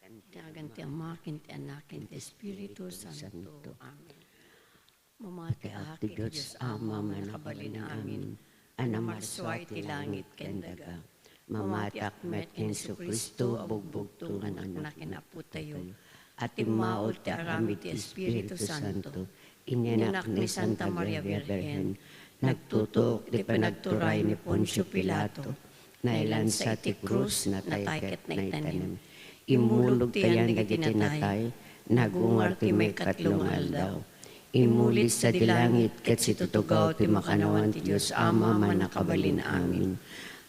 Tiyagan ti amakin, ti anakin, ti Espiritu Santo. Amen. Mamati ahaki ti Diyos Ama, manakabalin amin. Anamarsway ti langit kendaga. Mamati akmet ken Jesu Kristo, abugbugtungan ang nakinapu tayo. At imaol ti arami ti Espiritu Santo. Inanak ni Santa Maria Virgen. Nagtutok ti pinagturay ni Poncio Pilato. Nailansa ti krus, natayket na itanim. Imulog tiyan na gitinatay, nagungar ti may katlong aldaw. Imulit sa dilangit, ket si tutugaw ti makanawan ti Diyos Ama, manakabalin amin.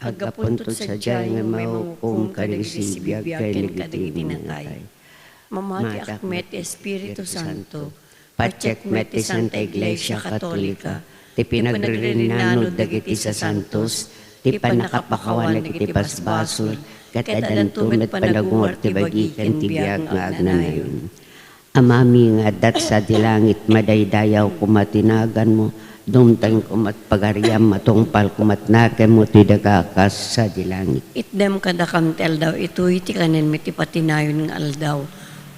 Agapuntot sa dyan nga maukum kadagisi biyag kay gitinatay. Mamati akmet Espiritu Santo, pacheck met ti Santa Iglesia Katolika, ti pinagrinanod dagiti sa santos, ti panakapakawan dagiti basbasol, ket adan tumet panagungar ti bagikan ti biag nga agnanayon. Amami nga dat sa dilangit madaydayaw kumatinagan mo, dumtang kumat pagariam matungpal kumatnaken mo ti dagakas sa dilangit. Itdem kadakam ti aldaw, ito'y ti kanen mi ti patinayon nga aldaw.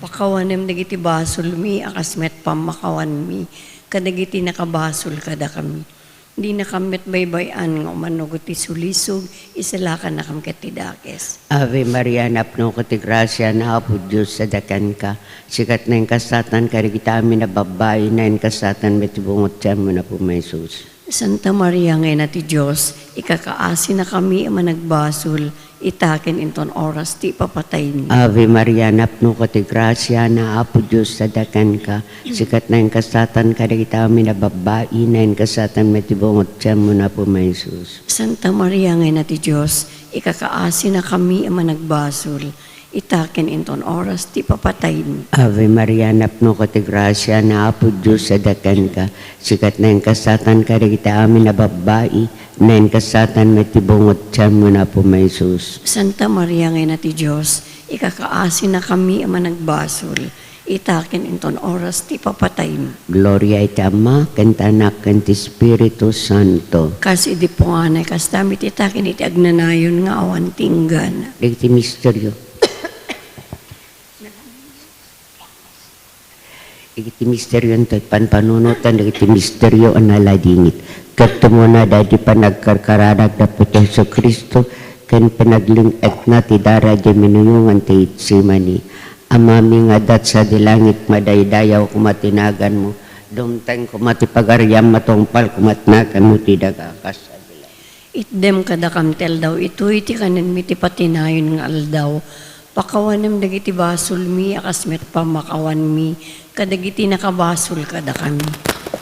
Pakawanem dagiti basol mi, akasmet pamakawan mi, kadagiti nakabasol kada kami. Di na kamit baybayan nga umanugot ti sulisog, isalakan na kam ketidakes. Ave Maria, napno ko ti grasya na apo Diyos sa dakan ka. Sikat na yung kasatan karigita amin na babae na yung kasatan metibungot siya mo na po may Jesus. Santa Maria ngayon na ti Diyos, ikakaasi na kami ang managbasol, itakin inton oras ti papatay ni. Ave Maria, napno ko ti grasya na apo Diyos sa dakan ka. Sikat na yung kasatan karigita amin na babae na yung kasatan metibungot siya mo na po may Jesus. Santa Maria ngayon na ti Diyos, ikakaasi na kami ang managbasol, itaken inton oras ti papatay ni. Ave Maria, napno ko ti grasya na apo Diyos sa dakan ka. Sikat na yung kasatan karigita amin na babae na yung kasatan metibungot siya mo na po may Jesus. Santa Maria ngayon na ti Diyos, ikakaasi na kami ang managbasol, itaken inton oras ti papatay ni. Gloria iti Ama, ken ti Anak, ken ti Espiritu Santo. Kasi di po nga na kastamit itaken iti agnanayon nga awan tinggan. Iti misteryo. Iti misteryo ito, panpanunutan, iti misteryo ang naladingit. Katumo na dadi panagkarkaradag na po Jesu Kristo, ken panaglingag na ti dara di minuyungan ti itsimani. Amami nga dat sa dilangit madaydayaw kumatinagan mo, dumtang kumatipagariam matungpal kumatnakan mo ti dagakas sa dilangit. Itdem kadakam tel daw, ito iti kanen mi ti patinayon nga aldaw, pakawanem dagiti basol mi, akasmet pamakawan mi, kadagiti nakabasol kada kami.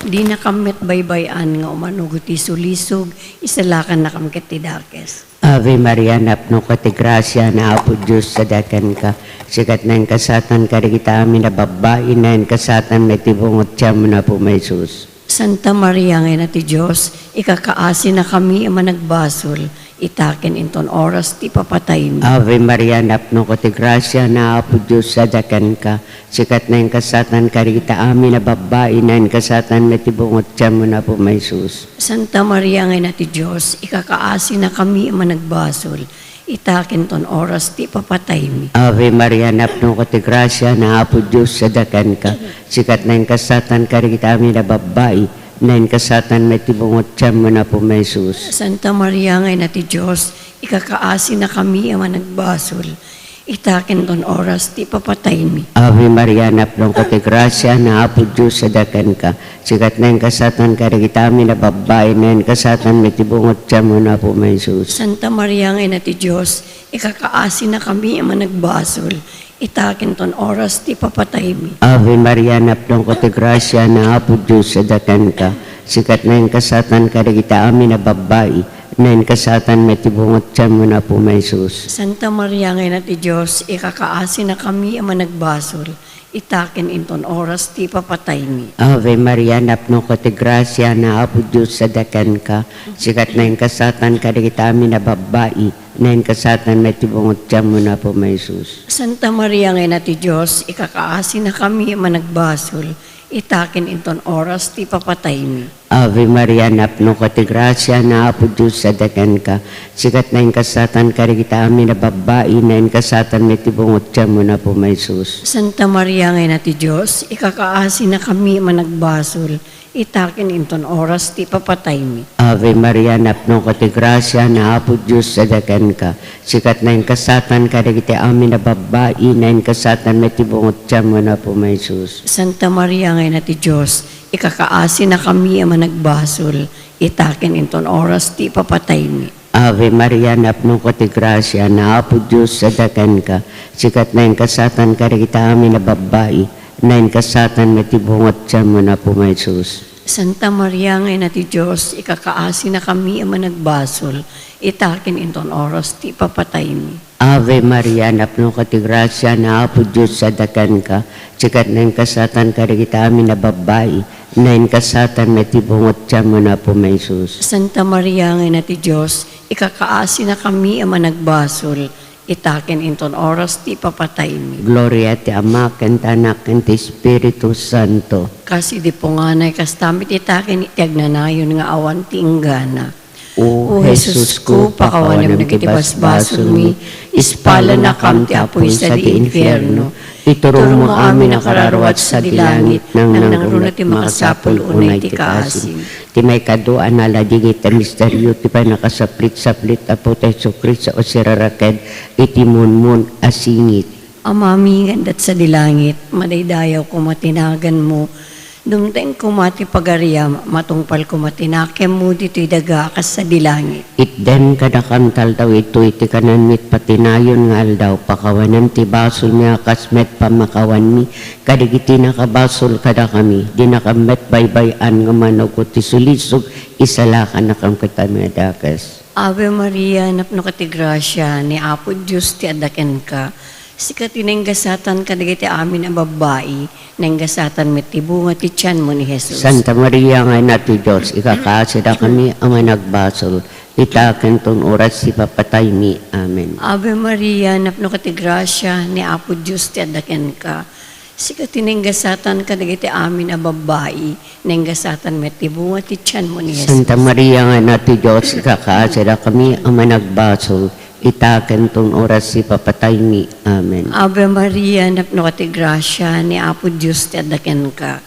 Di na kamit baybayan nga umanugot ti sulisog, isalakan na kam ketidakes. Ave Maria, napno ko ti grasya na apo Diyos sa dakan ka. Sikat na yung kasatan karigita amin na babae na yung kasatan may tibungot siya mo na po may Jesus. Santa Maria ngayon na ti Diyos, ikakaasi na kami ang managbasol, itaken inton oras ti papatay mo. Ave Maria, napno ko ti grasya na apo Diyos sa dakan ka. Sikat na yung kasatan karigita amin na babae na yung kasatan may tibungot siya mo na po may Jesus. Santa Maria ngayon na ti Diyos, ikakaasi na kami ang managbasol, itaken ton oras ti papatay mi. Ave Maria, napno ko ti grasya na apo Diyos sa dakan ka. Sikat na yung kasatan karigita amin na babae na yung kasatan may tibungot siya mo na po may Jesus. Santa Maria ngayon na ti Diyos, ikakaasi na kami ang managbasol, itaken ton oras ti papatay mi. Ave Maria, napno ko ti grasya na apo Diyos sa dakan ka. Sikat na yung kasatan karigita amin na babae na yung kasatan may tibungot siya mo na po may Jesus. Santa Maria ngayon na ti Diyos, ikakaasi na kami ang managbasol, itaken ton oras ti papatay mi. Ave Maria, napno ko ti grasya na apo Diyos sa dakan ka. Sikat na yung kasatan karigita amin na babae na yung kasatan may tibungot siya mo na po may Jesus. Santa Maria ngayon na ti Diyos, ikakaasi na kami ang managbasol, itaken inton oras ti papatay mi. Ave Maria, napno ko ti grasya na apo Diyos sa dakan ka. Sikat na yung kasatan karigita amin na babae na yung kasatan may tibungot siya mo na po may Jesus. Santa Maria ngayon na ti Diyos, ikakaasi na kami ang managbasol, itaken inton oras ti papatay mi. Ave Maria, napno ka ti grasya, na apo Diyos sa dakan ka. Sikat na yung kasatan ka rin kita amin na babae, na yung kasatan may tibungot siya mo na po may sus. Santa Maria ngayon na ti Diyos, ikakaasi na kami managbasol, itakin inton oras ti papatay mi. Ave Maria, napno ka ti grasya, na apo Diyos sa dakan ka. Sikat na yung kasatan ka rin kita amin na babae, na yung kasatan may tibungot siya mo na po may sus. Santa Maria ngayon na ti Diyos, ikakaasi na kami ang managbasol, itakin inton oras ti papatay mi. Ave Maria, napno ka ti grasya, na apo Diyos sa dakan ka. Sikat na yung kasatan ka rin kita amin na babae, na yung kasatan may tibungot siya mo na po may sus. Santa Maria ngayon na ti Diyos, ikakaasi na kami ang managbasol, itakin inton oras ti papatay mi. Ave Maria, napno ka ti grasya, na apo Diyos sa dakan ka. Sikat na yung kasatan ka rin kita amin na babae, na yung kasatan may tibungot siya mo na po may sus. Santa Maria ngayon na ti Diyos, ikakaasi na kami ang managbasol, itakin inton oras ti papatay mi. Gloria ti Ama, ken ti Anak, ken ti Espiritu Santo. Kasi di po nga na kastamit itakin iti agnanayon nga awan ti inggana. O Jesus ko, pakawanam nagitibasbasol mi, ispala na kam ti apoy sa di infierno. Iturong mo amin ang kararwat sa dilangit, nang nangruna ti makasapul unay ti kaasim. Ti may kaduan na ladigit ang misteryo, ti pa nakasaplit-saplit apo tayo Jesu o siraraked, iti munmun asingit. Amami gandat sa dilangit, madaydayaw ko matinagan mo, dumteng ko mati pagariyam, matungpal ko matinakem mo dito'y daga kas sa dilangit. Itden kadakamtal daw ito iti kanan mit patinayon nga aldaw pakawanan ti basol mi akas met pamakawan mi kadigiti nakabasol kada kami di nakamet baybayan nga manugot ti sulisog isalakan na kam kita mga dakas. Ave Maria, napno ka ti grasya, ni Apo Diyos ti adaken ka. Sikat inenggasatan ka ti amin ang babae, nenggasatan met ti bunga ti tiyan mo ni Jesus. Santa Maria nga na ti Diyos, ikakasida kami ang nagbasol, itaken ton oras si papatay mi. Amen. Ave Maria, napno ka ti grasya, ni Apo Diyos ti adaken ka. Sikat inenggasatan ka ti amin ang babae, nenggasatan met ti bunga ti tiyan mo ni Jesus. Santa Maria nga na ti Diyos, ikakasida kami ang nagbasol, itaken ton oras si papatay mi. Amen. Ave Maria, napno ka ti grasya, ni Apo Diyos ti adaken ka.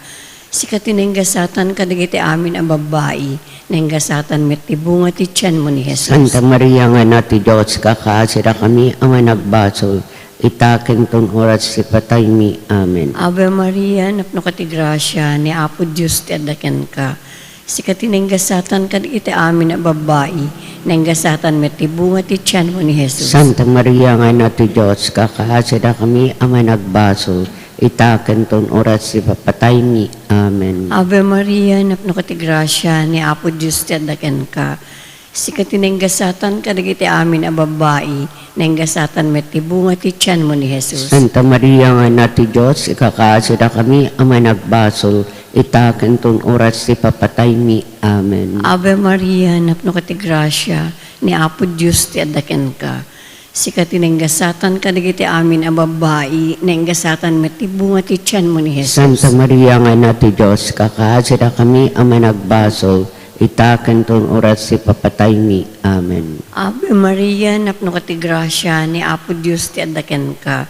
Sikat inenggasatan ka ti amin ang babae, nenggasatan met ti bunga ti tiyan mo ni Jesus. Santa Maria nga na ti Diyos, kakasira kami ang nagbasol, itaken ton oras si patay mi. Amen. Ave Maria, napno ka ti grasya, ni Apo Diyos ti adaken ka. Sikat inenggasatan ka ti amin ang babae, nenggasatan met ti bunga ti tiyan mo ni Jesus. Santa Maria nga na ti Diyos, kakasira kami ang nagbasol, itaken ton oras si papatay mi. Amen. Ave Maria, napno ka ti grasya, ni Apo Diyos ti adaken ka. Sikat inenggasatan ka ti amin ang babae, nenggasatan met ti bunga ti tiyan mo ni Jesus. Santa Maria nga na ti Diyos, ikakasira kami ang nagbasol, itaken ton oras si papatay mi. Amen. Ave Maria, napno ka ti grasya, ni Apo Diyos ti adaken ka. Sikat inenggasatan ka ti amin ang babae, nenggasatan met ti bunga ti tiyan mo ni Jesus. Santa Maria nga na ti Diyos, kakasira kami ang nagbasol, itaken ton oras si papatay mi. Amen. Ave Maria, napno ka ti grasya, ni Apo Diyos ti adaken ka.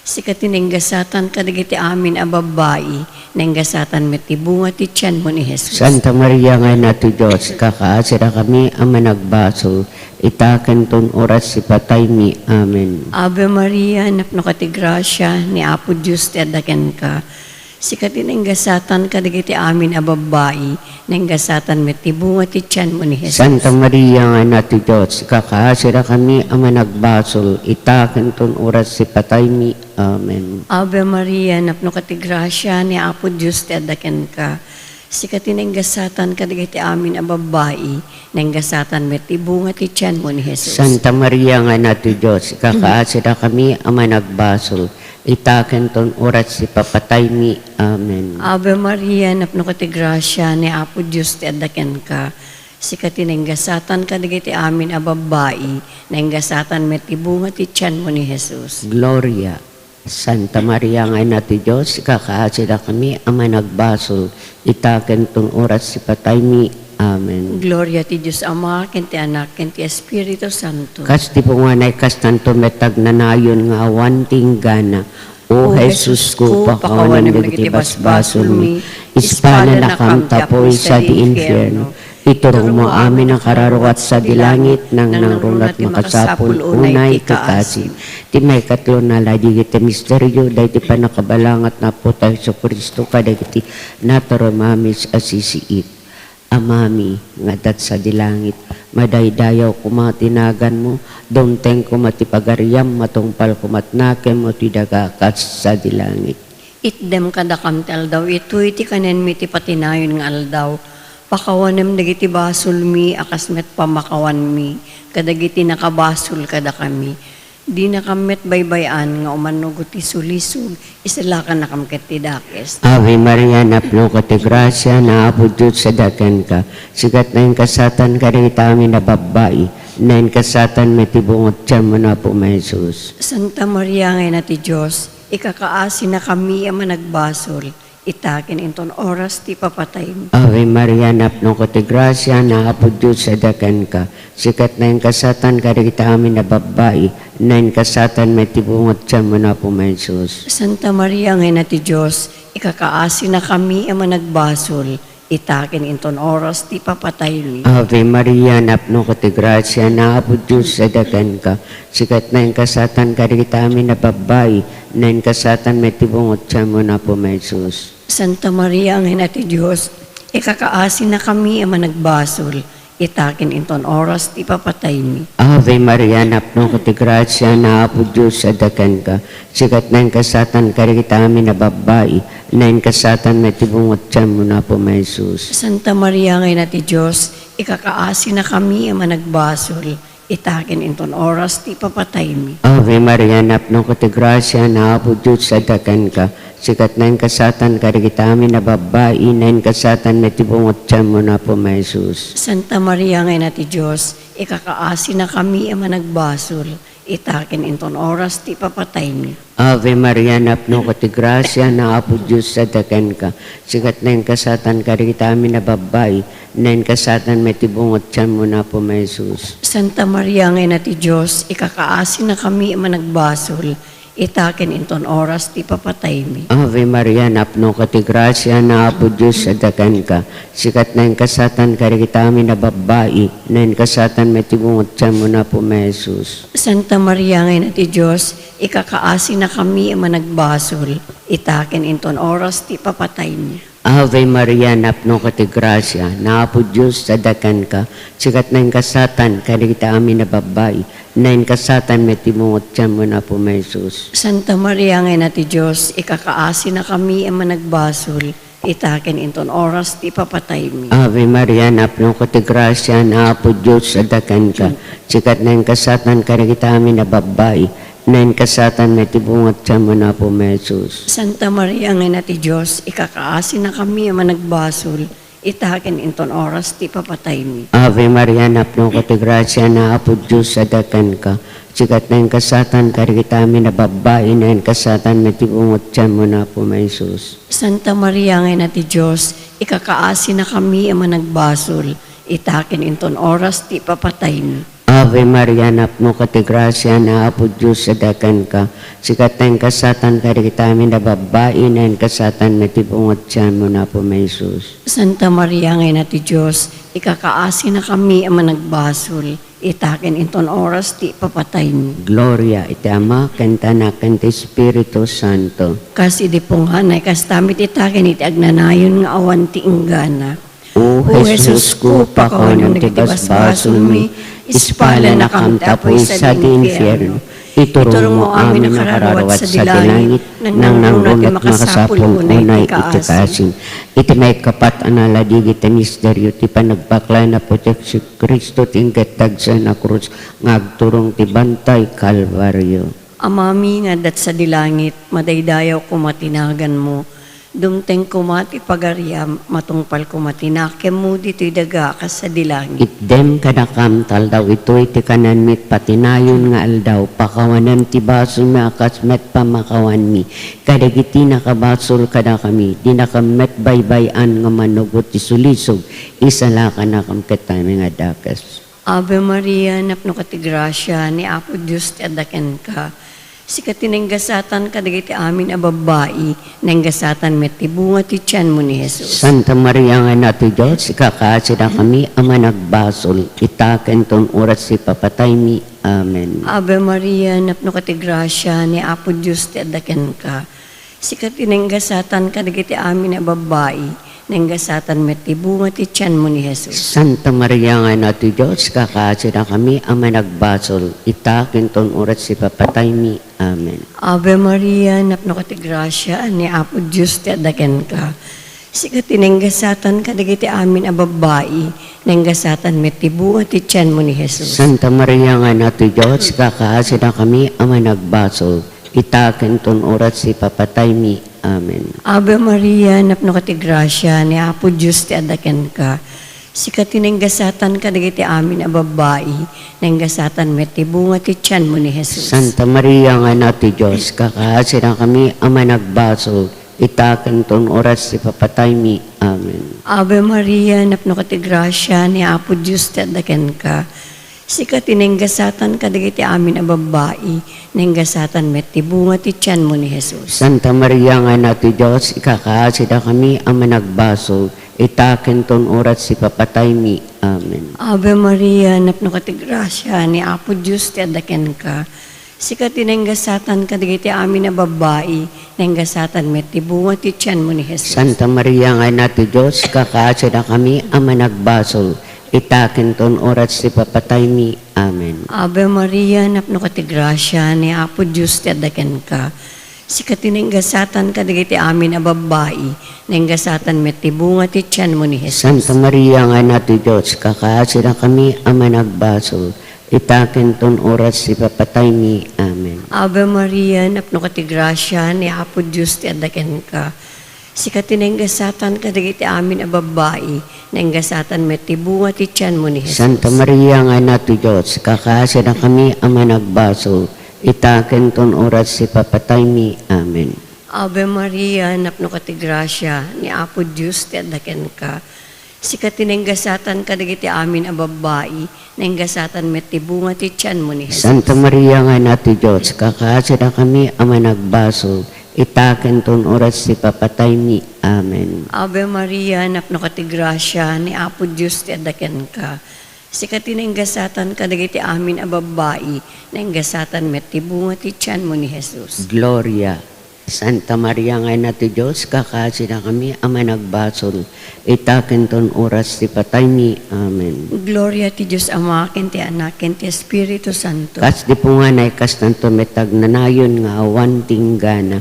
Sikat inenggasatan ka ti amin ang babae, nenggasatan met ti bunga ti tiyan mo ni Jesus. Santa Maria nga na ti Diyos, kakasira kami ang nagbasol, itaken ton oras si patay mi. Amen. Ave Maria, napno ka ti grasya, ni Apo Diyos ti adaken ka. Sikat inenggasatan ka ti amin ang babae, nenggasatan met ti bunga ti tiyan mo ni Jesus. Santa Maria nga na ti Diyos, kakasira kami ang nagbasol, itaken ton oras si patay mi. Amen. Ave Maria, napno ka ti grasya, ni Apo Diyos ti adaken ka. Sikat inenggasatan ka ti amin ang babae, nenggasatan met ti bunga ti tiyan mo ni Jesus. Santa Maria nga na ti Diyos, kakasira kami ang nagbasol, itaken ton oras si papatay mi. Amen. Ave Maria, napno ka ti grasya, ni Apo Diyos ti adaken ka. Sikat inenggasatan ka ti amin ang babae, nenggasatan met ti bunga ti tiyan mo ni Jesus. Gloria Santa Maria nga ina ti Diyos, ikakaasida kami, ama nagbasol, itaken tong oras si patay mi. Amen. Gloria ti Diyos Ama, ken ti Anak, ken ti Espiritu Santo. Kas ti punganay kas tanto metag nanayon nga awan tinggana. O Jesus ko, pakawanan dagiti basbasol mi, ispala na kamtapoy sa di infierno. Iturong mo amin ang kararuat sa dilangit, nang nangrunat makasapul unay kakasib. Ti may katlo na ladi iti misteryo, dahi ti panakabalangat na po tayo sa Kristo, kadagiti natoromamis asisiit. Amami, ngadat sa dilangit, madaydayaw kumatinagan mo, domteng kumatipagariam, matungpal kumatnakem mo, tidagakas sa dilangit. Itdem kada kamtel daw, ito iti kanen mi ti patinayon nga aldaw. Pakawanem dagiti basol mi, akasmet pamakawan mi, kadagiti nakabasul kada kami. Di na kamet baybayan nga umanugot ti sulisog, isalakan na kamket ti dakes. Ave Maria, napno ka ti grasya, naapod Diyos sa daken ka. Sikat na yung kasatan ka rin amin na babae, na yung kasatan may tibungot siya mo na po may Jesus. Santa Maria ngayon na ti Diyos, ikakaasi na kami ang managbasol, itakin inton oras ti papatay mo. Ave Maria, napno ka ti grasya, naapod Diyos sa daken ka. Sikat na yung kasatan ka rin amin na babae, na yung kasatan may tibungot siya mo na po may Jesus. Santa Maria ngayon na ti Diyos, ikakaasi na kami ang managbasol, itakin inton oras ti papatay mo. Ave Maria, napno ka ti grasya, naapod Diyos sa daken ka. Sikat na yung kasatan ka rin amin na babae, na yung kasatan may tibungot siya mo na po may Jesus. Santa Maria ngayon na ti Diyos, ikakaasi na kami ang managbasol, itakin inton oras ti papatay mi. Ave Maria, napno ka ti grasya, naapod Diyos sa daken ka. Sikat na yung kasatan ka rin amin na babae, na yung kasatan may tibungot siya mo na po may Jesus. Santa Maria ngayon na ti Diyos, ikakaasi na kami ang managbasol, itakin inton oras ti papatay mi. Ave Maria, napno ka ti grasya, naapod Diyos sa daken ka. Sikat na yung kasatan ka rin amin na babae, na yung kasatan may tibungot siya mo na po may Jesus. Santa Maria ngayon na ti Diyos, ikakaasi na kami ang managbasol, itakin inton oras ti papatay mi. Ave Maria, napno ka ti grasya, naapod Diyos sa daken ka. Sikat na yung kasatan ka rin amin na babae, na yung kasatan may tibungot siya mo na po may Jesus. Santa Maria ngayon na ti Diyos, ikakaasi na kami ang managbasol, itakin inton oras ti papatay mi. Ave Maria, napno ka ti grasya, naapod Diyos sa daken ka. Sikat na yung kasatan ka rin amin na babae, na yung kasatan may tibungot siya mo na po may Jesus. Santa Maria ngayon na ti Diyos, ikakaasi na kami ang managbasol, itakin inton oras ti papatay mi. Ave Maria, napno ka ti grasya, naapod Diyos sa daken ka. Sikat na yung kasatan ka rin amin na babae, na yung kasatan may tibungot siya mo na po may Jesus. Santa Maria ngayon na ti Diyos, ikakaasi na kami ang managbasol, itakin inton oras ti papatay mi. Ave Maria, napno ka ti grasya, naapod Diyos sa daken ka. Sikat na yung kasatan ka rin amin na babae, na yung kasatan may tibungot siya mo na po may Jesus. Santa Maria ngayon na ti Diyos, ikakaasi na kami ang managbasol, itakin inton oras ti papatay mi. Ave Maria, napno ka ti grasya, naapod Diyos sa daken ka. Sikat na yung kasatan ka rin amin na babae, na yung kasatan may tibungot siya mo na po may Jesus. Santa Maria ngayon na ti Diyos, ikakaasi na kami ang managbasol, itakin inton oras ti papatay mi. Ave Maria, napno ka ti grasya, naapod Diyos sa daken ka. Sikat na yung kasatan ka rin amin na babae, na yung kasatan may tibungot siya mo na po may Jesus. Santa Maria ngayon na ti Diyos, ikakaasi na kami ang managbasol, itakin inton oras ti papatay mi. Gloria iti Ama, ken ti Anak, ken ti Espiritu Santo. Kasi di pong hanay, kastamit itakin iti agnanayon nga awan ti inggana. O Jesus ko, pakawanan ti basbasol mi, ispala na kamtapoy sa di infierno. Iturong mo amin ang kararawat sa dilangit, nang nangrunat makasapul unay itikasin. Iti may kapat analadig iti misteryo, ti panagbaklay na po si Kristo tingkat tagsa na krus, ngagturong ti bantay Kalbaryo. Amami nga dat sa dilangit, madaydayaw kumatinagan mo, Dumteng kumati pagariam, matungpal kumati nakem mo dito'y daga kas sa dilangit. Itdem kadakam taldaw ito'y ti kanan mit patinayon nga aldaw, pakawanem ti basol mi akas met pamakawan mi. Kadagiti nakabasol kada kami, di nakamet baybayan nga manugot ti sulisog, isala ka na kam ketami nga dakas. Ave Maria, napno ka ti grasya, ni Apo Diyos ti adaken ka. Si katinenggasatan kadagiti amin a babae, nenggasatan met ti bunga ti tiyan mo ni Jesus. Santa Maria nga nato Diyos, ikakaasida kami ama nagbasol, itaken ton oras si papatay mi. Amen. Ave Maria, napno ka ti grasya, ni Apo Diyos ti adaken ka. Si katinenggasatan kadagiti amin a babae, nenggasatan met ti bunga ti tiyan mo ni Jesus. Santa Maria nga nato Diyos, kakaasida kami ama nagbasol, itaken ton oras si papatay mi. Amen. Ave Maria, napno ka ti grasya, ni Apo Diyos ti adaken ka. Si katinenggasatan kadagiti amin a babae, nenggasatan met ti bunga ti tiyan mo ni Jesus. Santa Maria nga nato Diyos, kakaasida kami ama nagbasol, itaken ton oras si papatay mi. Amen. Ave Maria, napno ka ti grasya, ni Apo Diyos ti adaken ka. Si katinenggasatan kadagiti amin a babae, nenggasatan met ti bunga ti tiyan mo ni Jesus. Santa Maria nga nato Diyos, kakaasida kami ama nagbasol, itaken ton oras si papatay mi. Amen. Ave Maria, napno ka ti grasya, ni Apo Diyos ti adaken ka. Si katinenggasatan kadagiti amin a babae, nenggasatan met ti bunga ti tiyan mo ni Jesus. Santa Maria nga nato Diyos, ikakaasida kami ama nagbasol, itaken ton oras si papatay mi. Amen. Ave Maria, napno ka ti grasya, ni Apo Diyos ti adaken ka. Si katinenggasatan kadagiti amin a babae, nenggasatan met ti bunga ti tiyan mo ni Jesus. Santa Maria nga nato Diyos, kakaasida kami ama nagbasol, itaken ton oras si papatay mi. Amen. Ave Maria, napno ka ti grasya, ni Apo Diyos ti adaken ka. Si katinenggasatan kadagiti amin a babae, nenggasatan met ti bunga ti tiyan mo ni Jesus. Santa Maria nga nato Diyos, kakaasida kami ama nagbasol, itaken ton oras si papatay mi. Amen. Ave Maria, napno ka ti grasya, ni Apo Diyos ti adaken ka. Si katinenggasatan kadagiti amin a babae, nenggasatan met ti bunga ti tiyan mo ni Jesus. Santa Maria nga nato Diyos, kakaasida kami ama nagbasol, itaken ton oras si papatay mi. Amen. Ave Maria, napno ka ti grasya, ni Apo Diyos ti adaken ka. Si katinenggasatan kadagiti amin a babae, nenggasatan met ti bunga ti tiyan mo ni Jesus. Santa Maria nga nato Diyos, kakaasida kami ama nagbasol, itaken ton oras si papatay mi. Amen. Ave Maria, napno ka ti grasya, ni Apo Diyos ti adaken ka. Si katinenggasatan kadagiti amin a babae, nenggasatan met ti bunga ti tiyan mo ni Jesus. Gloria. Santa Maria nga nato Diyos, kakaasida kami ama nagbasol, itaken ton oras si patay mi. Amen. Gloria ti Diyos Ama, ken ti Anak, ken ti Espiritu Santo. Kas di po nga na ikas tanto metag nanayon nga awan tinggana.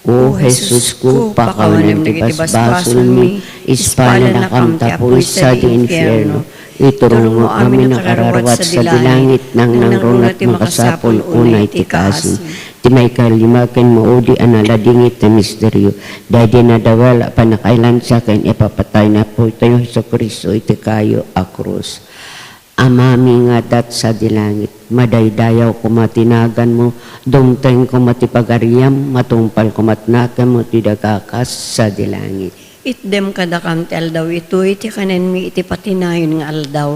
O Jesus ko, pakawanan ti basbasol mi, ispala na kam tapoy sa di infierno. Iturong mo amin nakararwat sa dilangit nang nangrunat makasapol unay ti kasim. Ti may kalimaken mo udi analadingit na misteryo. Dahil na dawala panakailan sa akin ipapatay na po tayo sa Kristo iti kayo akrus. Amami nga dat sa dilangit, madaydayaw kumatinagan mo, dumteng kumatipagariam, matungpal kumatnakan mo, tidagakas sa dilangit. Itdem kadakam ti aldaw ito, iti kanen mi iti patinayon nga aldaw.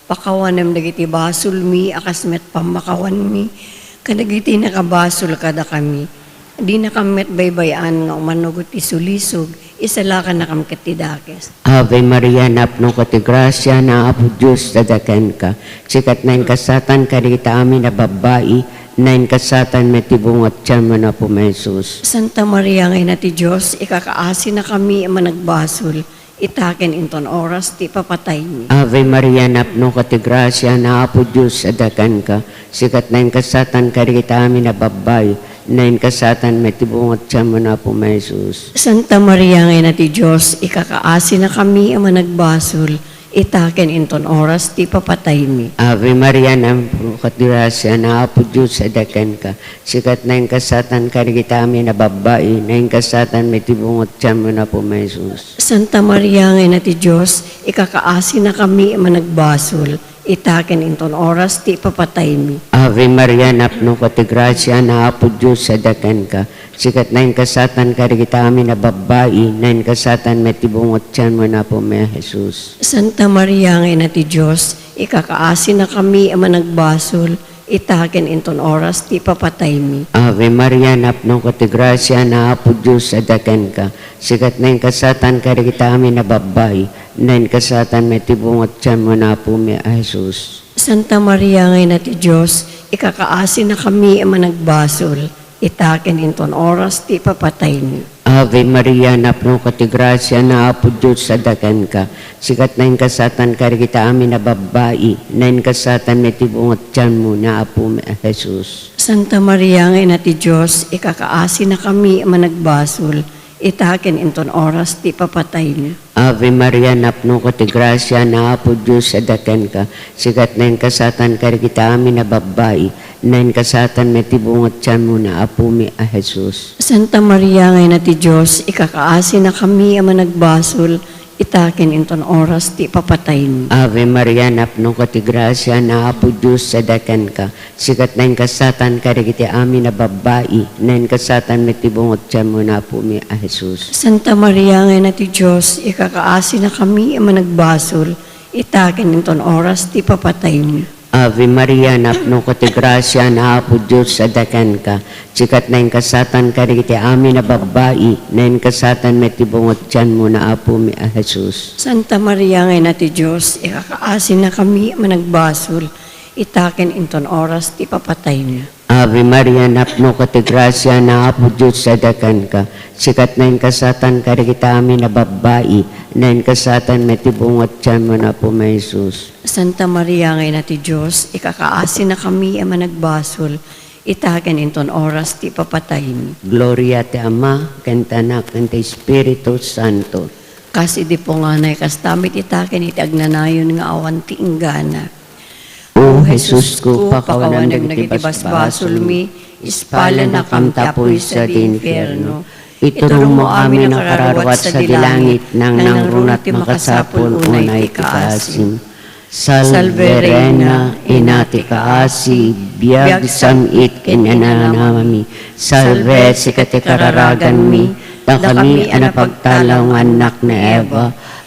Pakawanem dagiti basol mi, akasmet pamakawan mi, kadagiti nakabasol kada kami. Di na kamet baybayan nga umanugot isulisog, isalakan na kam katidakes. Ave Maria, napno ka ti grasya na Apo Diyos dadakan ka. Sikat na kasatan ka dita amin na babae, na kasatan may tibungat siya mo na po may Jesus. Santa Maria ngay na ti Diyos, ikakaasi na kami managbasol, itaken inton oras ti papatay mi. Ave Maria, napno ka ti grasya na Apo Diyos dadakan ka. Sikat na kasatan ka dita amin na babae, na kasatan may tibungat siya mo na po may Jesus. Santa Maria ngay na ti Diyos, ikakaasi na kami managbasol, itaken inton oras ti papatay mi. Ave Maria, nampuro kat grasya, na apo Diyos sa daken ka. Sikat na yung kasatan karigita amin na babae, na yung kasatan may tibungot tiyan mo na po, may Jesus. Santa Maria ngayon na ti Diyos, ikakaasi na kami managbasol, itaken inton oras ti papatay mi. Ave Maria, napno ka ti grasya, na apo Diyos sa daken ka. Sikat na yung kasatan karigita amin na babae, na yung kasatan may tibungot tiyan mo na po, may Jesus. Santa Maria ngayon na ti Diyos, ikakaasi na kami managbasol, itaken inton oras ti papatay mi. Ave Maria, napno ka ti grasya, na apo Diyos sa daken ka. Sikat na yung kasatan karigita amin na babae, na yung kasatan may tibungot tiyan mo na po, may Jesus. Santa Maria ngayon na ti Diyos, ikakaasi na kami managbasol, itaken inton oras ti papatay mi. Ave Maria, napno ka ti grasya, na apo Diyos sa daken ka. Sikat na yung kasatan karigita amin na babae, na yung kasatan may tibungot tiyan mo na apo, may Jesus. Santa Maria ngayon na ti Diyos, ikakaasi na kami managbasol, itaken inton oras ti papatay mi. Ave Maria, napno ka ti grasya, na apo Diyos sa daken ka. Sikat na yung kasatan karigita amin na babae, na yung kasatan may tibungot tiyan mo na apo, may Jesus. Santa Maria ngayon na ti Diyos, ikakaasi na kami managbasol, itaken inton oras ti papatay mi. Ave Maria, napno ka ti grasya, na apo Diyos sa daken ka. Sikat na yung kasatan karigita amin na babae, na yung kasatan may tibungot tiyan mo na apo, may Jesus. Santa Maria ngayon na ti Diyos, ikakaasi na kami managbasol, itaken inton oras ti papatay mi. Ave Maria, napno ka ti grasya, na apo Diyos sa daken ka. Sikat na yung kasatan karigita amin na babae, na yung kasatan may tibungot tiyan mo na apo, may Jesus. Santa Maria ngayon na ti Diyos, ikakaasi na kami managbasol, itaken inton oras ti papatay mi. Ave Maria, napno ka ti grasya, na apo Diyos sa daken ka. Sikat na yung kasatan karigita amin na babae, na yung kasatan may tibungot tiyan mo na po, may Jesus. Santa Maria ngayon na ti Diyos, ikakaasi na kami managbasol, itaken inton oras ti papatay mi. Gloria ti Ama, ken ti Anak, ken ti Espiritu Santo. Kasi di po nga na kastamit itaken iti agnanayon nga awan ti inggana. O Jesus ko, pakawanag nagiti basbasol mi, ispala na kamtapoy sa di infierno. Iturong mo amin ang kararawat sa dilangit, nang nangrunat makasapul unay ikaasim. Salve Reina, inati kaasi, biyag samit kinananamami. Salve sikati kararagan mi, na kami anapagtalaw anak na Eva.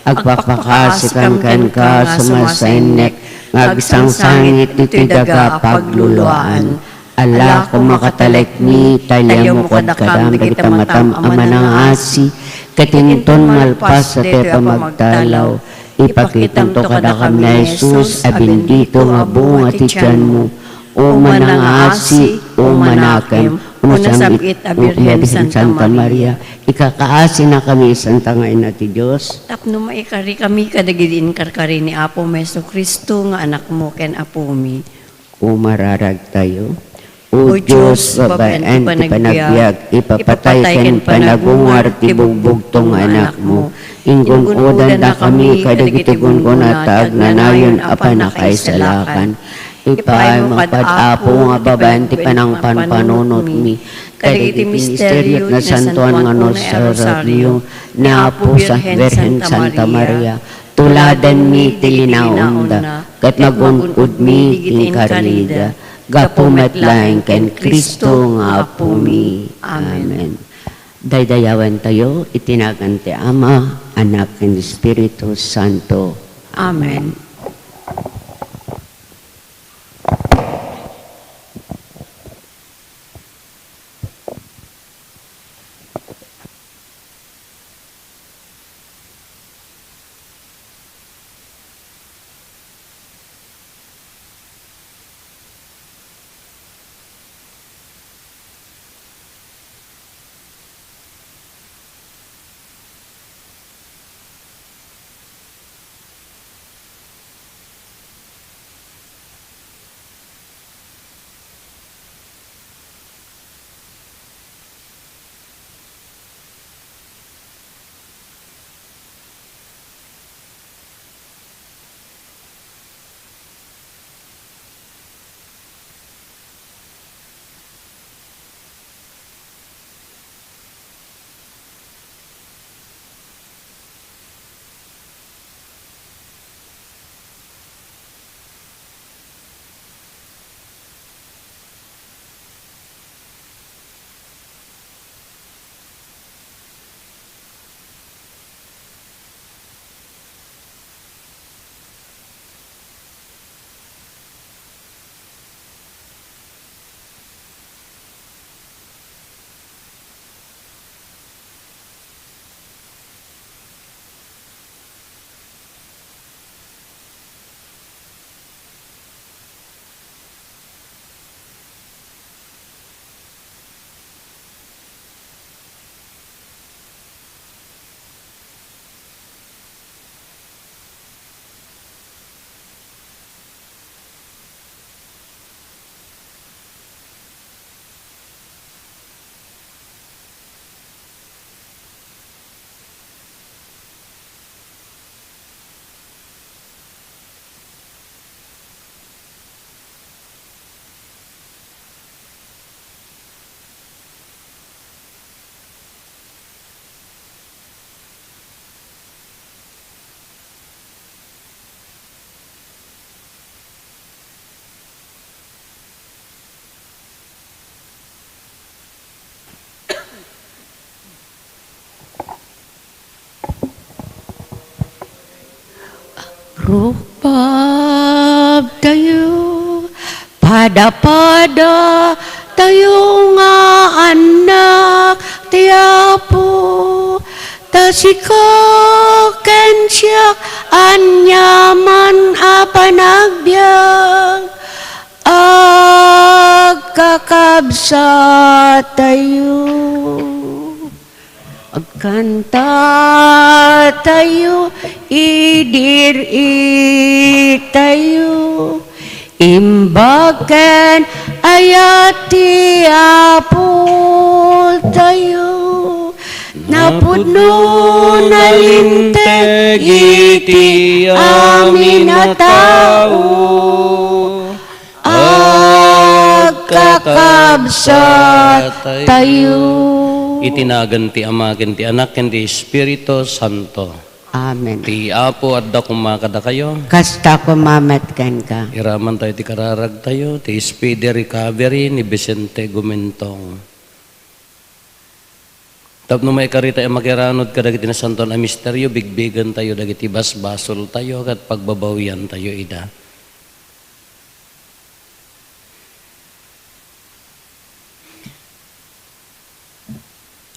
Agpapakasikan ka sumasainek, agsangsangit iti daga pagluluan. Ala ko makatalek ni, talya mo kod kadam, dagita matam amanang asi, katinton malpas sa te pamagtalaw, ipakitam to kadakam na Jesus, abindito nga bunga ti tiyan mo, o manang asi, o manakem, umasabit abirhen Santa Maria, ikakaasi na kami, Santa ngayon na ti Diyos. Tapno maikari kami kadagidin karkari ni Apo Meso Kristo nga anak mo ken Apo mi. Umararag tayo. O Diyos, babaen ti panagbiag, ipapatay ken panagungar ti bugbugtong anak mo. Inggon udan na kami, kadagiti gungon at agnanayon apanakay salakan. Ipay mo pad-apo nga babaen ti panangpan panunot mi. Kadagiti misteryo na santuan nga no sa rosaryo, na apo sa Virgen Santa Maria. Tuladan mi ti linaunda, kat magungkod mi ti karida. Gapumet lang ken Kristo nga apo mi. Amen. Daydayawan tayo, itinagan ti Ama, Anak, ken Espiritu Santo. Amen. Rupab tayo, pada-pada tayo nga anak tiapo, tasikaken siya anyaman apanagbiag, agkakabsa tayo. Agkanta tayo, idiri tayo, imbagan ayati apol tayo, napudno nalinteg iti amin na tao, agkakabsa tayo. Itinagan ti Ama, ken ti Anak, ken ti Espiritu Santo. Amen. Ti Apo adda kumakada kayo. Kasta kumamatkan ka. Iraman tayo ti kararag tayo, ti speedy recovery ni Vicente Gumentong. Tapno may karita ay makiranod ka dagiti na santo na misteryo, bigbigan tayo dagiti basbasol tayo, kat pagbabawian tayo ida.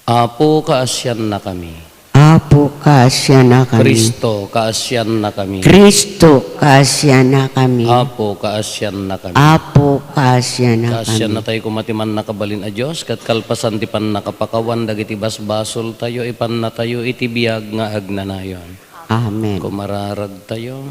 Apo, kaasyan na kami. Apo, kaasya na kami. Kristo, kaasyan na kami. Kristo, kaasya na kami. Apo, kaasyan na kami. Apo, kaasya na Kaasyan kami. na tayo kumatiman nakabalin a Diyos, kat kalpasan ti pan nakapakawan, dagiti basbasol tayo, ipan na tayo, iti biyag nga agnanayon. Amen. Kumararag tayo.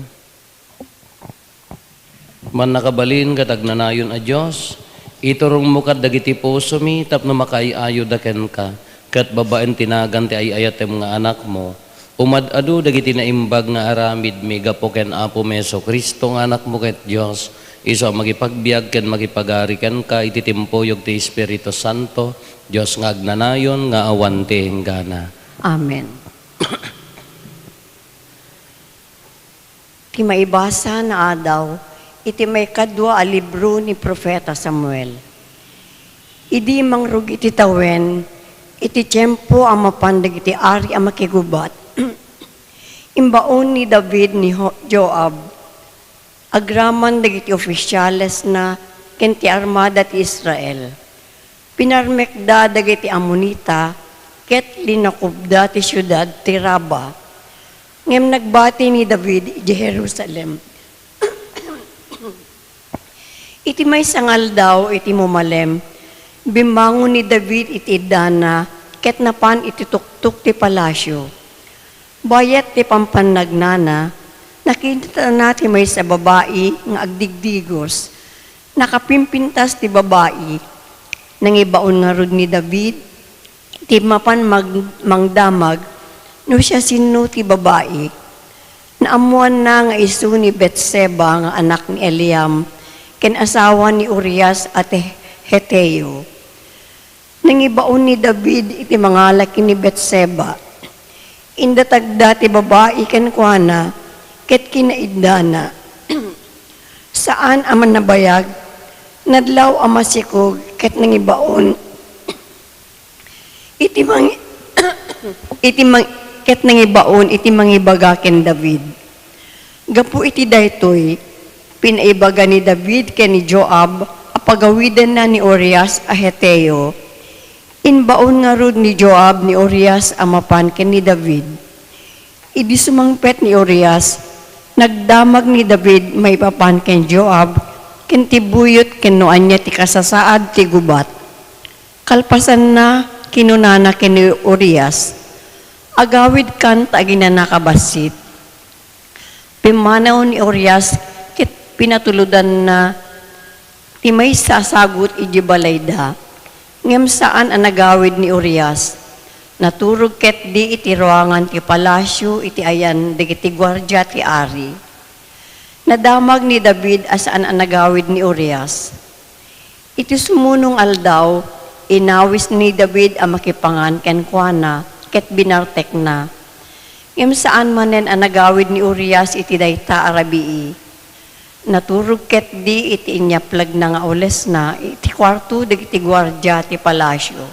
Man nakabalin, kat agnanayon a Diyos, iturong mo kat dagiti puso mi, tapno makaiayo daken ka, kat babaen tinagan ti ayayat mga anak mo, umadado dagiti na imbag nga aramid mi gapo ken Apo Meso Kristo nga anak mo ket Dios, iso magipagbiag ken magipagari ken ka iti timpuyog ti Espiritu Santo, Dios nga agnanayon nga awan ti hinggana. Amen. Ti maibasa na adaw, iti may kadwa a libro ni Propeta Samuel. Idi mangrug iti tawen, iti tiyempo ang mapandag iti ari ang makigubat. Imbaon ni David ni Joab, agraman dagiti opisyales na kenti armada ti Israel. Pinarmekda dagiti Amonita, ket linakubda ti syudad ti Raba. Ngem nagbati ni David iti Jerusalem. Iti may sangal daw iti mumalem, bimbangon ni David iti dana, ket napan iti tuktuk ti palasyo. Bayat ti pampanagnana, nakita natin may sa babae nga agdigdigos, nakapimpintas ti babae, nangibaon nga rod ni David, ti mapan mangdamag, no siya sino ti babae. Naamuan na nga isu ni Betseba nga anak ni Eliam, ken asawa ni Urias at Heteo. Nangibaon ni David iti mga laki ni Betseba. Indatagda ti babae ken kuana, ket kinaidana. Saan aman nabayag, nadlaw amasikog, ket nangibaon. Ket nangibaon iti mangibaga ken David. Gapu iti daytoy, pinaibaga ni David ken ni Joab, apagawidan na ni Urias a Heteo. Inbaon nga rod ni Joab ni Urias amapan ken ni David. Idi sumangpet ni Urias, nagdamag ni David may papan ken Joab, ken tibuyot ken noan niya ti kasasaad ti gubat. Kalpasan na kinunana ken ni Urias, agawid kan tagina nakabasit. Pimanaw ni Urias, ket pinatuludan na ti may sasagot iji balayda. Ngem saan ang nagawid ni Urias, naturog ket di iti ruangan ti palasyo iti ayan dagiti gwardya ti ari. Nadamag ni David asaan ang nagawid ni Urias. Iti sumunong aldaw, inawis ni David ang makipangan ken kuana, ket binartek na. Ngem saan manen ang nagawid ni Urias iti dayta arabii. Naturog ket di iti inyaplag na nga oles na iti kwarto dagiti gwardya ti palasyo.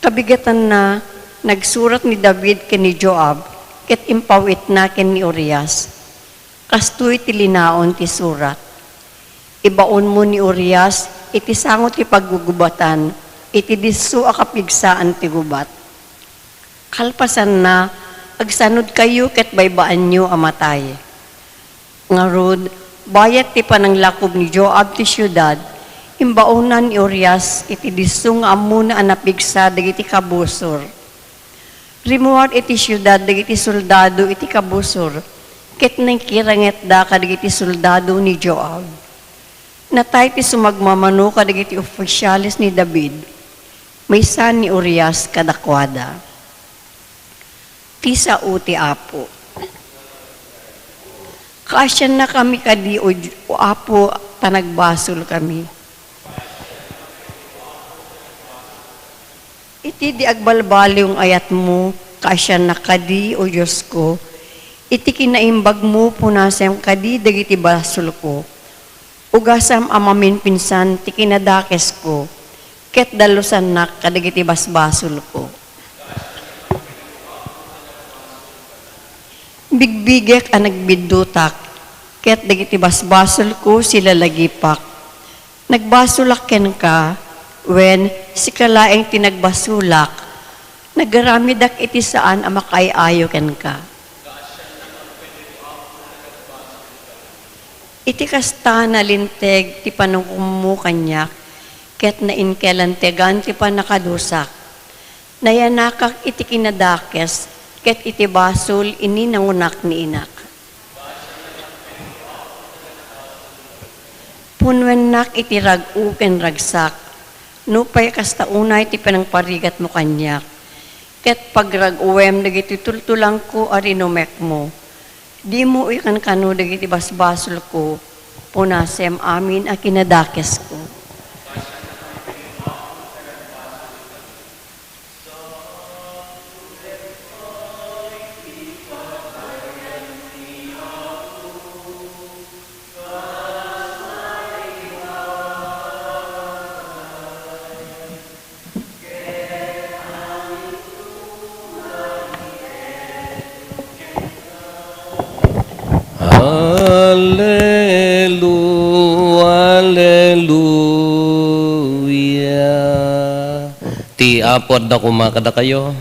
Kabigatan na nagsurat ni David ken ni Joab, ket impawit na ken ni Urias. Kastoy ti linaon ti surat. Ibaon mo ni Urias, iti sangot ti paggugubatan, iti disso a kapigsaan ti gubat. Kalpasan na, agsanod kayo ket baybaan nyo amatay. Ngarod, bayat ti pananglakob ni Joab ti syudad, imbaonan ni Urias, iti disso nga amuna anapigsa dagiti kabusor. Rimuar iti syudad dagiti soldado iti kabusor, ket nang kiranget da kadagiti soldado ni Joab. Natay ti sumagmamano kadagiti opisyalis ni David, maysan ni Urias kadakwada. Tisa uti apo. Kasyan na kami kadi o apo tanagbasol kami. Iti di agbalbali yung ayat mo, kasyan na kadi o Diyos ko, iti kinaimbag mo punasem kadi dagiti basol ko. Ugasam amamin pinsan ti kinadakes ko, ket dalusan nak kadagiti basbasol ko. Bigbigek ang nagbiddutak, ket dagiti basbasol ko sila lagipak. Nagbasulaken ka, when si kalaeng tinagbasulak, nagaramidak iti saan ang makaiayo ken ka. Iti kasta na linteg ti panungkumu kanyak, ket na inkelantegan ti panakadusak. Nayanakak iti kinadakes, ket iti basol ini nangunak ni inak. Punwennak iti rag-u ken ragsak, nupay kasta unay ti panangparigat mo kanyak, ket pagrag-uwem dagiti tultulang ko arinumek mo. Di mo ikan kano dagiti basbasol ko, punasem amin a kinadakes ko. Hallelujah. Ti apod na kumakada kayo.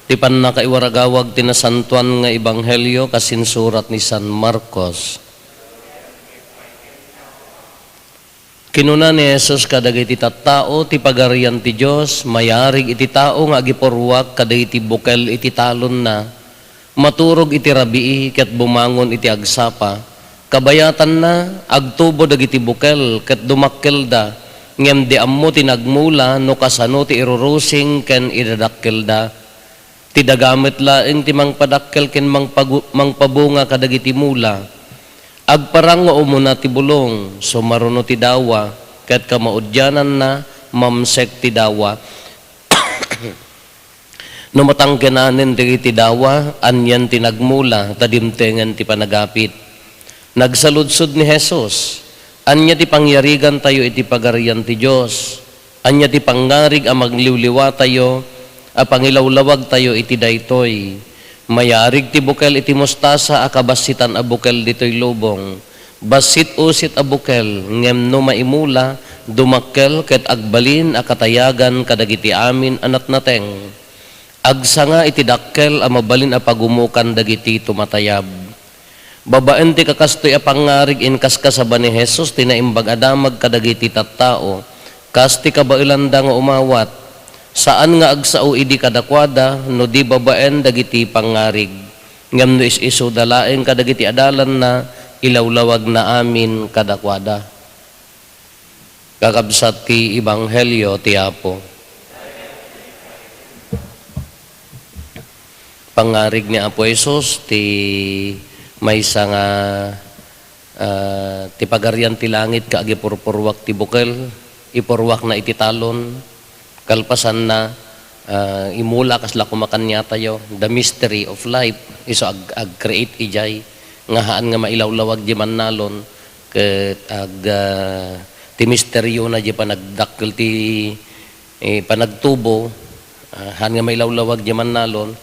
Ti pan nakaiwaragawag tinasantuan nga ebanghelyo kasinsurat ni San Marcos. Kinuna ni Jesus kadagiti tattao ti pagarian ti Dios, mayarig iti tao nga agipurwak kadagiti bukel iti talon na. Maturog iti rabii ket bumangon iti agsapa. Kabayatan na agtubo dagiti bukel ket dumakkel da. Ngem di ammo tinagmula no kasano ti irurusing ken idadakkel da. Ti dagamit laeng ti mangpadakkel ken mangpabunga kadagiti mula. Agparang nga umuna ti bulong sumaruno ti dawa ket kamaudyanan na mamsek ti dawa. No matangkenanen ti dawa, anyan tinagmula, tadimtengan ti panagapit. Nagsaludsod ni Jesus, anya ti pangyarigan tayo iti pagarian ti Diyos, anya ti pangarig a magliwliwa tayo, a pangilawlawag tayo iti daytoy. Mayarig ti bukel iti mustasa a kabasitan a bukel ditoy lubong. Basit usit a bukel, ngem no maimula, dumakkel ket agbalin a katayagan kadagiti amin anat nateng. Agsanga iti dakkel a mabalin a pagumukan dagiti tumatayab. Babaen ti kakastoy a pangarig inkas kasaba ni Jesus tinaimbag adamag kadagiti tattao. Kas ti kabailanda nga umawat. Saan nga agsao idi kadakwada no di babaen dagiti pangarig. Ngam no is-iso dalaeng kadagiti adalan na ilawlawag na amin kadakwada. Kakabsat ti ebanghelyo ti Apo. Pangarig ni Apo Jesus ti maysa nga ti pagarian ti langit kaagi purpurwak ti bukel ipurwak na iti talon kalpasan na imula kasla kumakanya tayo the mystery of life iso ag create ijay nga haan nga mailawlawag di man nalon ket ti misteryo na di panagdakkel ti panagtubo haan nga mailawlawag di man nalon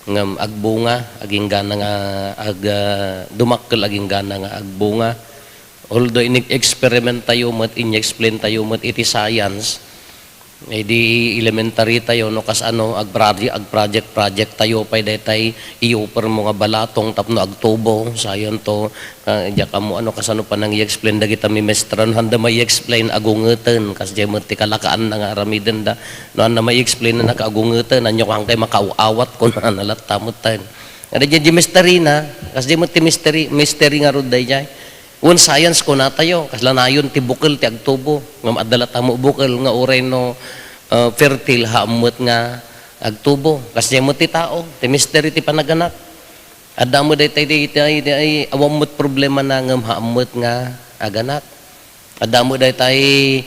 ngam agbunga aging gana nga dumakkel aging gana nga agbunga. Although inig-experiment tayo mat in-explain tayo mat iti science, di elementary tayo no kas ano ag project tayo pay detay i-offer mo nga balatong tapno agtubo sayon to diya kamo ano kas ano pa nang i-explain da kita mi mestran handa may explain agungeten kas di mat ti kalakaan na nga aramiden da no handa may explain na nakagungeten anyo kang kay makaawat kun nalat tamutan ada di mystery na kas di mat ti mystery nga rod day un science ko na tayo kaslanayon ti bukal ti agtubo ngam adala tamo bukal nga uray no fertile haamot nga agtubo kasi mo ti tao ti mystery ti panaganak adda mo day awamot problema na ngam haamot nga aganak adda mo day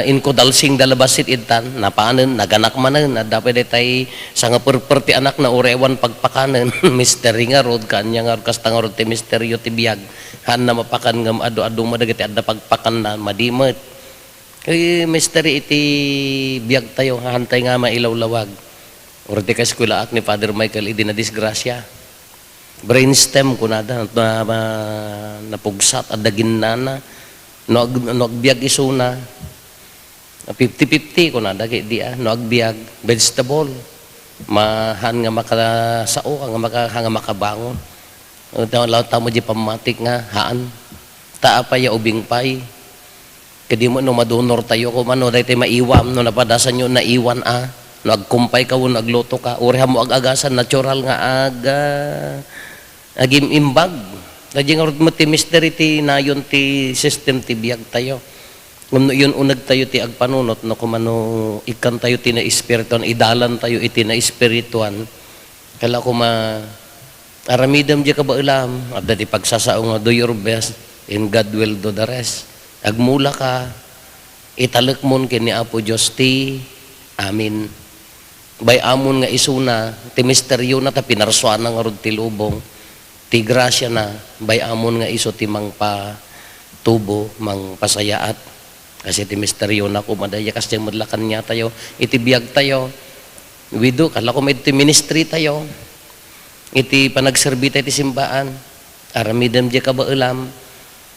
inkodalsing dalabasit itan napaanen naganak manen adda pa day sa nga perperti anak na urewan pagpakanen mystery nga rod kanya nga kas tanga rod ti misteryo ti biag han na mapakan ngam adu-adu madagiti adda pagpakan na madimet kay mystery iti biag tayo hantay nga mailawlawag urti ka eskwela ak ni Father Michael idi na disgrasya brainstem kunada napugsat adda ginnana no agbiag isuna 50-50 kunada kay di no agbiag vegetable mahan nga makasao nga makabangon law tamo di pamatik nga haan taapay ya ubing pay kadi mo no madonor tayo ko mano daytay maiwam no napadasan nyo na iwan no agkumpay ka no agluto ka uri mo agagasan natural nga agim imbag kadi nga mo ti mystery ti nayon ti system ti biag tayo ngam no yun unag tayo ti agpanunot no kumano ikan tayo ti na espirituan idalan tayo iti na espirituan kala ko aramidam di ka ba ulam at dati pagsasaong do your best and God will do the rest agmula ka italek mon kini Apo Diyos ti amin bay amon nga isuna ti misteryo na ta pinarsuan nga rod ti lubong ti grasya na bay amon nga iso ti mangpa tubo mang pasayaat kasi ti misteryo na kumadaya kasi madlakan niya tayo iti biag tayo wido kala ko may ti ministry tayo iti panagserbi tayo ti simbaan aramidam di ka ba ulam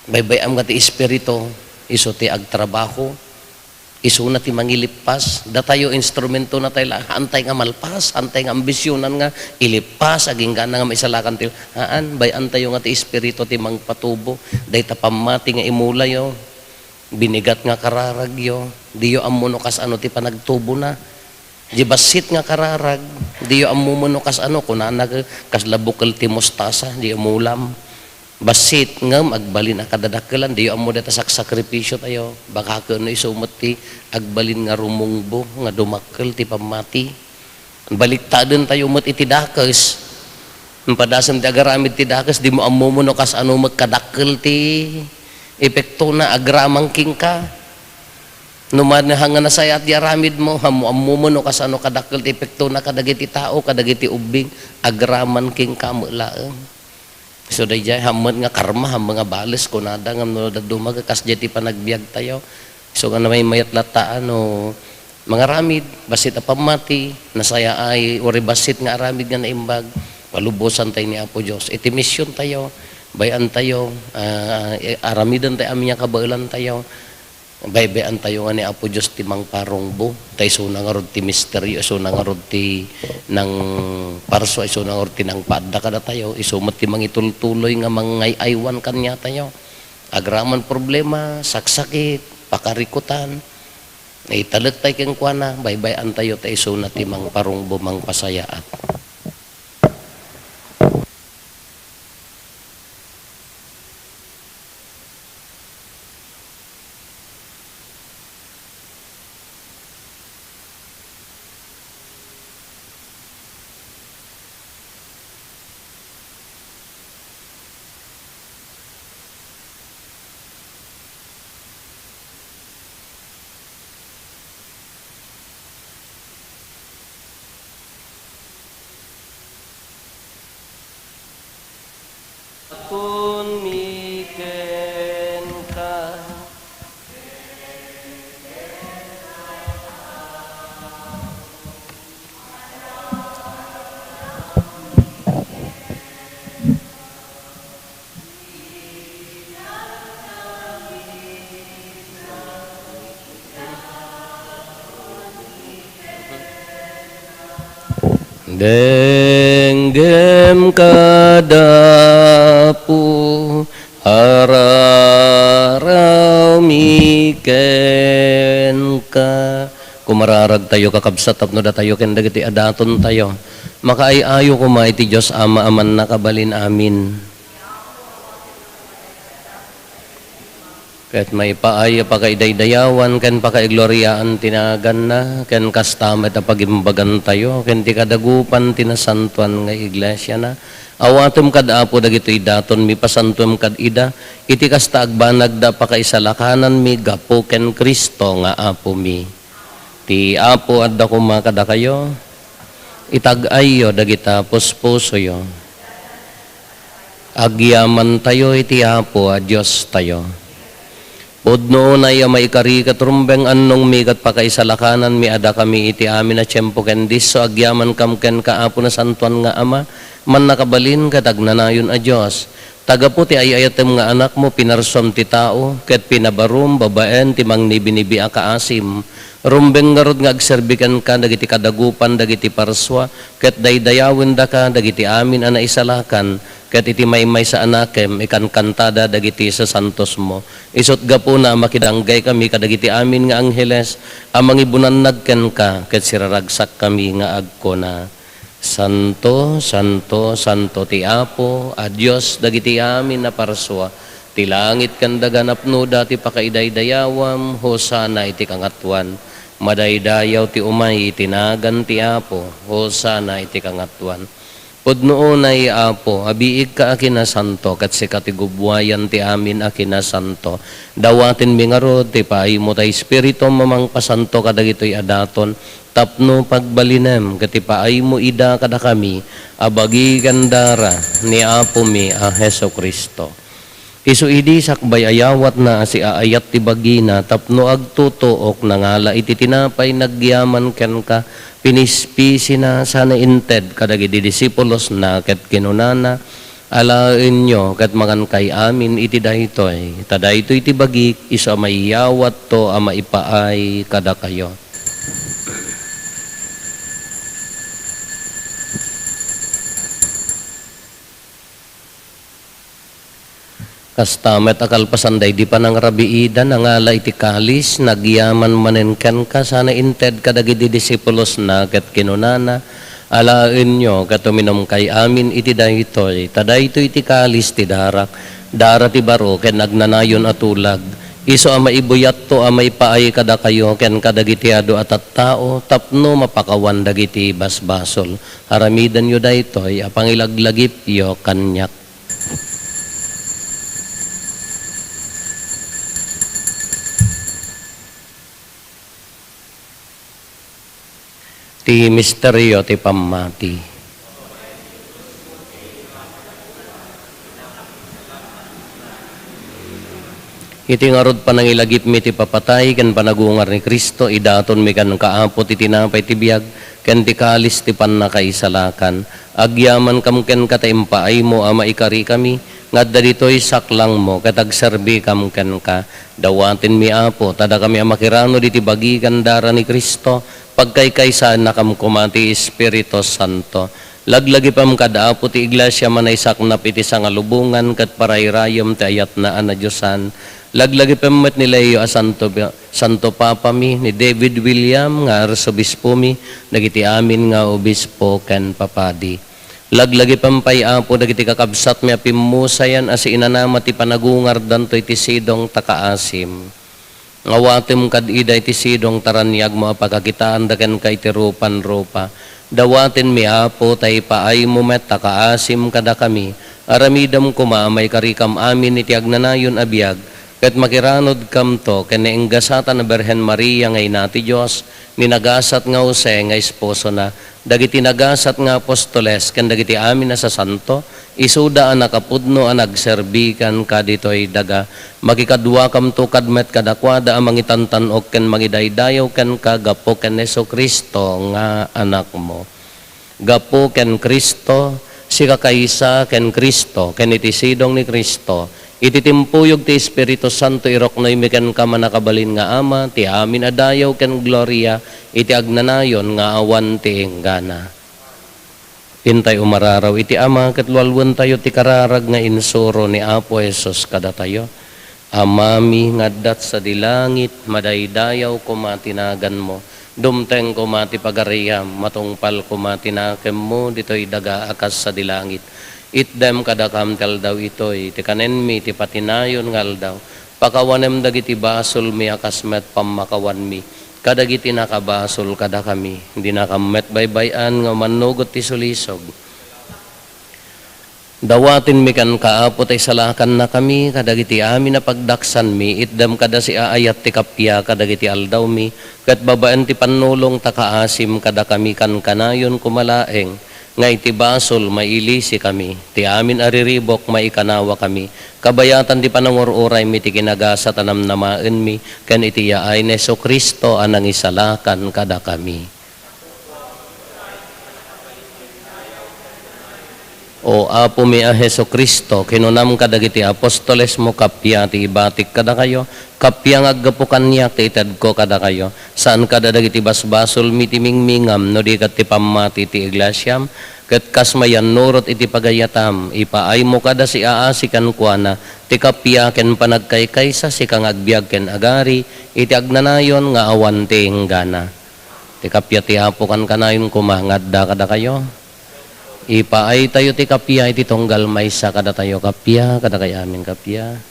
baybayam nga ti espiritu iso ti agtrabaho iso na ti mangilipas da tayo instrumento na tayo hantay nga malpas hantay nga ambisyonan nga ilipas aging gana nga maisalakan tayo bayan tayo nga ti espiritu ti mangpatubo day tapamati nga imulayo binigat nga kararagyo diyo amuno kas ano ti panagtubo na di basit nga kararag diyo amuno kas ano kunana kas labukal ti mostasa diyo mulam basit ngam agbalin a kadadakkelan diyo amo data sakripisyo tayo baka kuno isumot ti agbalin nga rumungbo nga dumakkel ti pamati baliktaden tayo met iti dakes padasem ti agaramid ti dakes di mo amuno kas ano magkadakkel ti epekto na agramang kingka numan hanga na sayat di aramid mo hamu no kasano kadakkel ti epekto na kadagiti tao kadagiti ubing agraman king kamulaeng so dayjay hamon nga karma mga bales kunada ngam no dadumag kas jeti panagbiag tayo so nga may mayat lataan no mga ramid basit a pamati nasaya ay uri basit nga aramid nga naimbag palubosan tayo ni Apo Dios iti misyon tayo bayan tayo aramidan tayo aming kabailan tayo baybayan tayo nga ni Apo Diyos ti mangparongbo tayo so nangarod ti misteryo so nangarod ti nang parso so nangarod ti nang padda kada tayo isumot ti mangitultuloy nga mangayaywan kanya tayo agraman problema saksakit pakarikutan italek tayo keng kuana baybayan tayo tayo so na ti mangparongbo mangpasayaat Pun miken ka Denggem kadapu hararaw miken ka. Kumararag tayo kakabsat tapno da tayo ken dagiti adaton tayo. Makaayo kuma iti Dios Ama aman nakabalin amin. Ket may paaya pakaidaydayawan ken pakaigloriaan tinagan na ken kastamet a pagimbagan tayo ken ti kadagupan tinasantuan nga iglesia na awatem kad apo dagitoy daton mi pasantuem kad ida iti kasta agbanag da pakaisalakanan mi gapo ken Kristo nga apo mi ti apo adda kuma kada kayo itag-ayo dagita puspusoyo agyaman tayo iti apo a Dios tayo. Podno na iya maikari katrumbeng annong migat pakaisalakanan mi ada kami iti amin na tiyempo ken diso agyaman kam ken kaapo na santuan nga ama man nakabalin katagnanayon a Dios tagapo ti ayayatem nga anak mo pinarsom ti tao ket pinabarum babaen ti mangnibinibi a kaasim rumbeng ngarod nga agserbikan ka dagiti kadagupan dagiti parswa ket daydayawin da ka dagiti amin a naisalakan ket iti maymay sa anakem ikan kantada dagiti sa santos mo isot gapo na makidanggay kami kadagiti amin nga angheles amang ibunan nagken ka ket siraragsak kami nga agko na santo santo santo ti apo a Dios dagiti amin na parswa ti langit ken daganapno dati pakaidaydayawam hosana iti kangatuan madaydayaw ti umay tinagan ti apo hosana iti kangatuan. Podno na apo, abiig ka akina santo, kat si katigubwayan ti amin akina santo. Dawatin mi nga rod, ti paimo ta espiritu mamang pasanto kadagitoy adaton, tapno pagbalinem, kat ti paimo ida kada kami, abagi gandara ni apo mi a Heso Kristo. Isu idi sakbay ayawat na si aayat ti bagina, tapno agtutuok nangala iti tinapay nagyaman ken ka, pinispisi na sana inted kadagiti disipulos na ket kinunana alain nyo ket makan kay amin iti daytoy tadaytoy iti bagik isa maiyawat to a maipaay kada kayo. Kastamet akalpasanday di pa nang rabiida nangala iti kalis nagyaman manenken ka sana inted kadagiti disipulos na ket kinunana alaen nyo katuminom kay amin iti daytoy tadaytoy iti kalis ti darak dara ti baro ken nagnanayon atulag iso a maibuyat to a maipaay kada kayo ken kadagiti adu at tao tapno mapakawan dagiti basbasol haramidan yo daytoy a pangilaglagip yo kanyak. Ti misteryo ti pamati. Iti ngarod panangilagip mi ti papatay ken panagungar ni Kristo idaton mi kan kaapot iti tinapay ti biag ken ti kalis ti pannakaisalakan agyaman kam ken kataimpaay mo a maikari kami ngadda ditoy saklang mo katagserbi kam ken ka dawatin mi apo tada kami a makirano diti bagi kandara ni Kristo pagkaykaysan na kamkumati Espiritu Santo. Laglagi pam kadaapo ti iglesia manay saknap iti sangalubungan kat parayrayom ti ayat na anadyosan. Laglagi pam met nila iyo a Santo Papa mi ni David William nga arsobispo mi nagiti amin nga obispo ken papadi. Laglagi pam pay apo dagiti kakabsat mi apimusayan as inanama ti panagungar danto iti sidong takaasim. Ngawatim kad ida iti sidong taranyag mo apagakitaan daken kay ti rupan-rupa. Dawatin mi apo tay paay mo met takaasim kada kami. Aramidam kumamay karikam amin iti agnanayon abiyag. Ket makiranod kam to ken nainggasatan na Berhen Maria ngay nati Dios ninagasat nga Jose nga esposo na dagiti nagasat nga apostoles ken dagiti amin na sa santo isuda a nakapudno a nagserbikan kaditoy daga makikadua kam to kadmet kadakwada a mangitantanok ken mangidaydayaw ken kagapo ken Heso Kristo nga anak mo. Gapo ken Kristo si kakaysa ken Kristo ken iti sidong ni Kristo ititimpuyog ti Espiritu Santo iroknoy mi ken ka manakabalin nga ama ti amin adayaw ken gloria iti agnanayon nga awan ti enggana. Intay umararaw iti ama ket lualwan tayo ti kararag nga insuro ni Apo Jesus kada tayo. Amami ngaddat sa dilangit, madaydayaw kumatinagan mo. Dumteng kumati pagariyam, matungpal kumatinakem mo, dito'y daga akas sa dilangit. Itdem kadakam tel daw ito'y, ti kanen mi, ti patinayon ngal daw. Pakawanem dagiti basol mi akas met pamakawan mi. Kadagiti nakabasol kada kami, hindi nakamet baybayan nga manugot ti sulisog. Dawatin mi kan kaapot ay salakan na kami, kadagiti amin na pagdaksan mi, itdam kada si aayat ti kapya, kadagiti aldaw mi, kat babaan ti panulong takaasim kada kami kan kanayon kumalaeng, nga iti basol mailisi kami, ti amin ariribok maikanawa kami, kabayatan ti panangururay mi ti kinagasa tanam namaen mi, kan iti yaay Neso Kristo anang isalakan kada kami. O Apo mi a Heso Kristo, kinunam kadagiti apostoles mo kapya ti ibatik kada kayo, kapya aggapukan niya ti itad ko kada kayo, saan kada dagiti basbasol mitimingmingam no di kat ti pamati ti iglesyam, ket kasmayan nurot iti pagayatam, ipaay mo kada si aasikan kuana, ti kapya ken panagkaykaysa si kang agbiag ken agari, iti agnanayon nga awan ti inggana. Ti kapya ti Apo kan kanayon kumangadda kada kayo. Ipaay tayo ti kapya iti tunggal maysa kada tayo kapya kada kay amin kapya.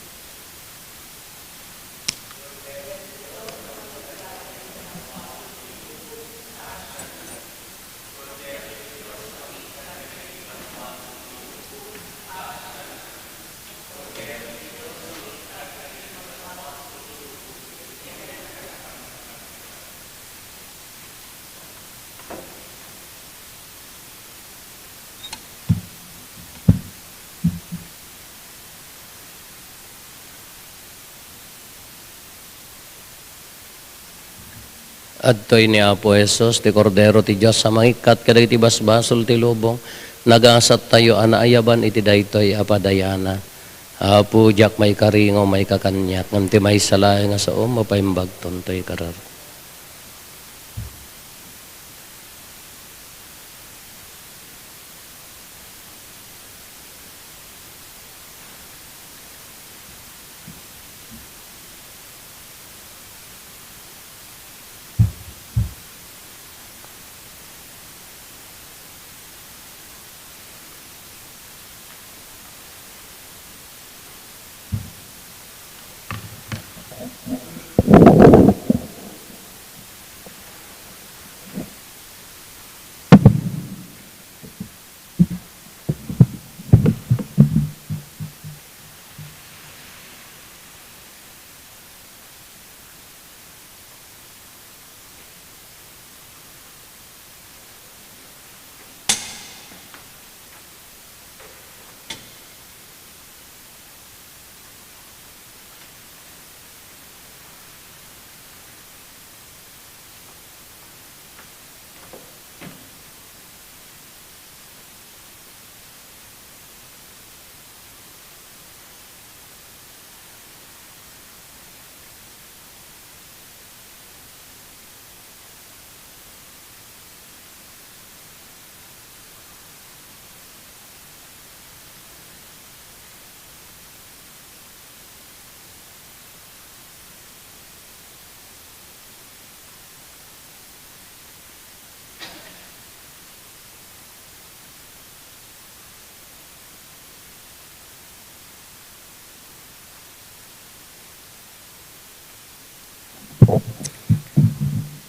Adtoy ni Apo Jesus, ti Kordero ti Diyos sa mangikat, kadagiti basbasol ti lubong, nagasat tayo anaayaban iti daytoy apadayana. Apo, jak may karingo, may kakanyak, nganti may salay nga sa mapaimbag tontoy karar.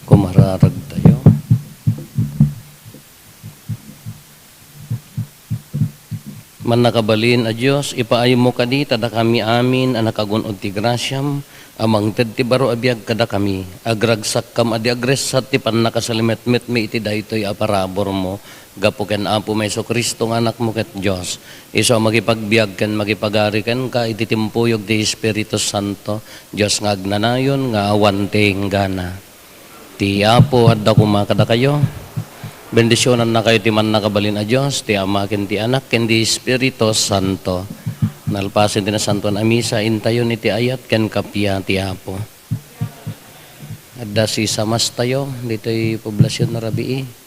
Kumararag tayo. Man nakabalin a Diyos, ipaay mo kadi, tada kami amin, anakagunod ti grasyam, amang ted ti baro abiyag kada kami, agragsak kam adi agresat ti pan nakasalimet-met mi iti daytoy aparabor mo, gapo ken Apo Meso Kristo nga anak mo ket Diyos, iso magipagbiag ken magipagari ken ka, iti timpuyog ti Espiritu Santo, Diyos nga agnanayon, nga awan ti hinggana. Ti Apo adda kumakada kayo, bendisyonan na kayo ti man nakabalin a Diyos, ti Ama ken ti Anak ken ti Espiritu Santo. Nalpasin ti na Santo na misa, intayon iti ayat ken kapya ti Apo. Adda si samas tayo, dito'y poblasyon na rabii.